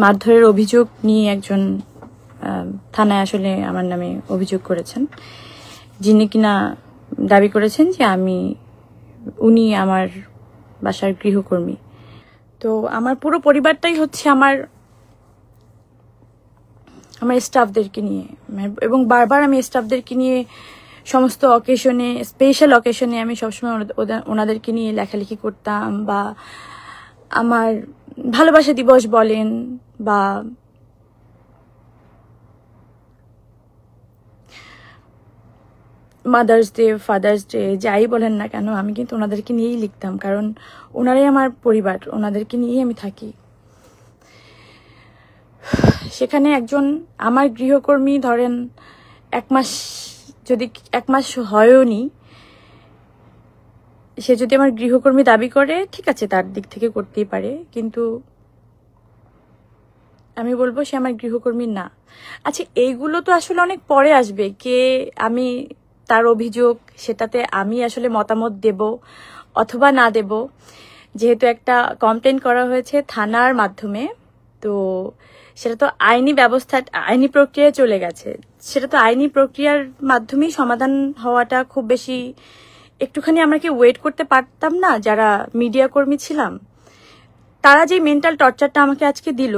মারধরের অভিযোগ নিয়ে একজন থানায় আসলে আমার নামে অভিযোগ করেছেন, যিনি কিনা দাবি করেছেন যে উনি আমার বাসার গৃহকর্মী। তো আমার পুরো পরিবারটাই হচ্ছে আমার স্টাফদেরকে নিয়ে, এবং বারবার আমি স্টাফদেরকে নিয়ে সমস্ত অকেশনে, স্পেশাল অকেশনে আমি সবসময় ওনাদেরকে নিয়ে লেখালেখি করতাম, বা আমার ভালোবাসা দিবস বলেন বা মাদার্স ডে, ফাদার্স ডে, যাই বলেন না কেন, আমি কিন্তু ওনাদেরকে নিয়েই লিখতাম, কারণ ওনারাই আমার পরিবার, ওনাদেরকে নিয়েই আমি থাকি। সেখানে একজন আমার গৃহকর্মী, ধরেন এক মাস হয়ওনি, সে যদি আমার গৃহকর্মী দাবি করে, ঠিক আছে, তার দিক থেকে করতেই পারে, কিন্তু আমি বলবো সে আমার গৃহকর্মী না। আচ্ছা, এইগুলো তো আসলে অনেক পরে আসবে, আমি তার অভিযোগ, সেটাতে আমি আসলে মতামত দেব অথবা না দেব। যেহেতু একটা কমপ্লেন করা হয়েছে থানার মাধ্যমে, তো সেটা তো আইনি প্রক্রিয়ায় চলে গেছে, সেটা তো আইনি প্রক্রিয়ার মাধ্যমেই সমাধান হওয়াটা খুব বেশি, একটুখানি আমরা কি ওয়েট করতে পারতাম না? যারা মিডিয়া কর্মী ছিলাম, তারা যে মেন্টাল টর্চারটা আমাকে আজকে দিল,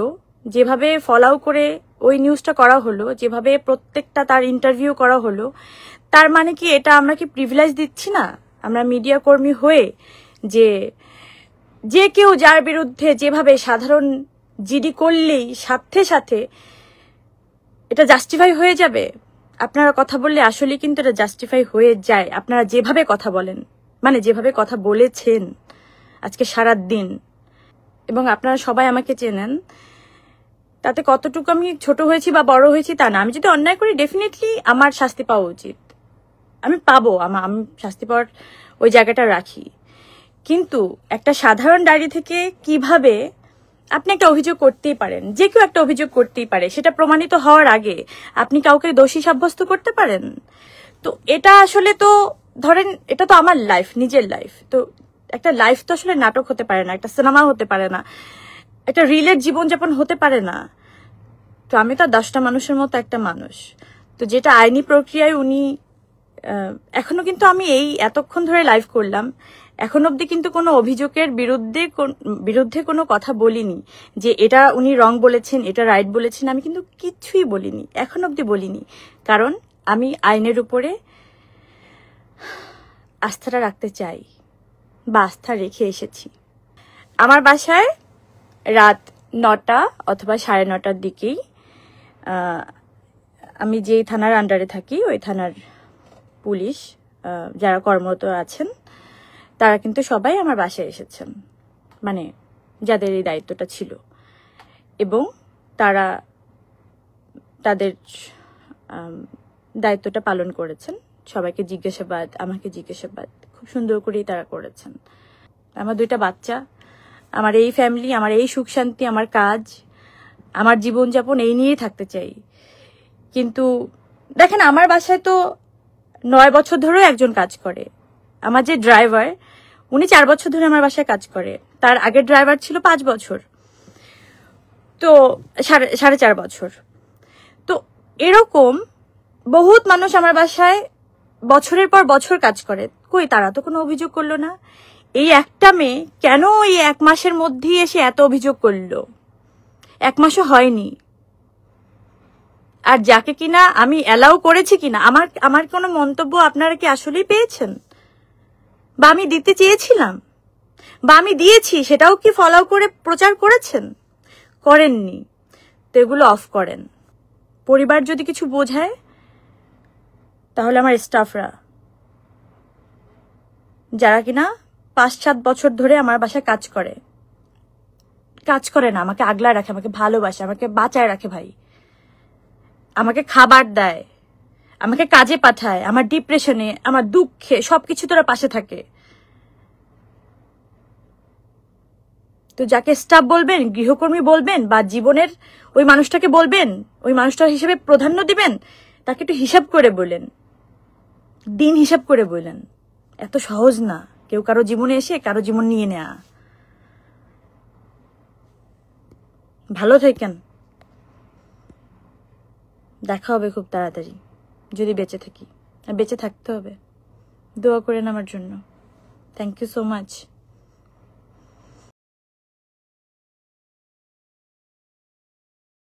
যেভাবে ফলো করে ওই নিউজটা করা হলো, যেভাবে প্রত্যেকটা তার ইন্টারভিউ করা হলো, তার মানে কি এটা আমরা কি প্রিভিলেজ দিচ্ছি না আমরা মিডিয়া কর্মী হয়ে, যে কেউ যার বিরুদ্ধে যেভাবে সাধারণ জিডি করলেই সাথে সাথে এটা জাস্টিফাই হয়ে যাবে? আপনারা কথা বললে আসলে কিন্তু এটা জাস্টিফাই হয়ে যায়, আপনারা যেভাবে কথা বলেন, মানে যেভাবে কথা বলেছেন আজকে সারা দিন, এবং আপনারা সবাই আমাকে চেনেন, তাতে কতটুকু আমি ছোট হয়েছি বা বড় হয়েছি তা না। আমি যদি অন্যায় করি, ডেফিনেটলি আমার শাস্তি পাওয়া উচিত, আমি পাবো, আমি শাস্তি পাওয়ার ওই জায়গাটা রাখি। কিন্তু একটা সাধারণ ডায়েরি থেকে কিভাবে আপনি একটা অভিযোগ করতেই পারেন, যে কেউ একটা অভিযোগ করতেই পারে, সেটা প্রমাণিত হওয়ার আগে আপনি কাউকে দোষী সাব্যস্ত করতে পারেন? তো এটা আসলে তো ধরেন, এটা তো আমার লাইফ, নিজের লাইফ, তো একটা লাইফ তো আসলে নাটক হতে পারে না, একটা সিনেমা হতে পারে না, একটা রিলের জীবনযাপন হতে পারে না। তো আমি তো 10টা মানুষের মতো একটা মানুষ। তো যেটা আইনি প্রক্রিয়ায় উনি, এখনো কিন্তু আমি এতক্ষণ ধরে লাইভ করলাম, এখন অব্দি কিন্তু কোনো অভিযোগের বিরুদ্ধে কোনো কথা বলিনি, যে এটা উনি রং বলেছেন, এটা রাইট বলেছেন, আমি কিন্তু কিছুই বলিনি, এখন অব্দি বলিনি, কারণ আমি আইনের উপরে আস্থাটা রাখতে চাই, বা আস্থা রেখে এসেছি। আমার বাসায় রাত 9টা অথবা 9:30টার দিকেই, আমি যেই থানার আন্ডারে থাকি ওই থানার পুলিশ যারা কর্মরত আছেন, তারা কিন্তু সবাই আমার বাসায় এসেছেন, মানে যাদের এই দায়িত্বটা ছিল, এবং তারা তাদের দায়িত্বটা পালন করেছেন। সবাইকে জিজ্ঞাসাবাদ, আমাকে জিজ্ঞাসাবাদ খুব সুন্দর করেই তারা করেছেন। আমার 2টা বাচ্চা, আমার এই ফ্যামিলি, আমার এই সুখ শান্তি, আমার কাজ, আমার জীবনযাপন, এই নিয়েই থাকতে চাই। কিন্তু দেখেন, আমার বাসায় তো 9 বছর ধরেও একজন কাজ করে। আমার যে ড্রাইভার, উনি 4 বছর ধরে আমার বাসায় কাজ করে, তার আগের ড্রাইভার ছিল 5 বছর, তো 4.5 বছর। তো এরকম বহুত মানুষ আমার বাসায় বছরের পর বছর কাজ করে, কই তারা তো কোনো অভিযোগ করলো না। এই একটা মেয়ে কেন এই 1 মাসের মধ্যেই এসে এত অভিযোগ করলো? 1 মাসও হয়নি। আর যাকে কিনা আমি অ্যালাউ করেছি কিনা, আমার কোনো মন্তব্য আপনারা কি আসলেই পেয়েছেন? বা আমি দিতে চেয়েছিলাম, বা আমি দিয়েছি, সেটাও কি ফলো করে প্রচার করেছেন? করেননি। তো এগুলো অফ করেন। পরিবার যদি কিছু বোঝায়, তাহলে আমার স্টাফরা, যারা কিনা 5-7 বছর ধরে আমার বাসায় কাজ করে না, আমাকে আগলায় রাখে, আমাকে ভালোবাসে, আমাকে বাঁচায় রাখে ভাই, আমাকে খাবার দেয়, আমাকে কাজে পাঠায়, আমার ডিপ্রেশনে, আমার দুঃখে, সবকিছু তোরা পাশে থাকে। তো যাকে স্টাফ বলবেন, গৃহকর্মী বলবেন, বা জীবনের ওই মানুষটাকে বলবেন, ওই মানুষটার হিসেবে প্রাধান্য দিবেন, তাকে একটু হিসাব করে বলেন, দিন হিসাব করে বলেন। এত সহজ না কেউ কারো জীবনে এসে কারো জীবন নিয়ে নেয়া। ভালো থাকেন, দেখা হবে খুব তাড়াতাড়ি যদি বেঁচে থাকি, আর বেঁচে থাকতে হবে। দোয়া করেন আমার জন্য। Thank you so much.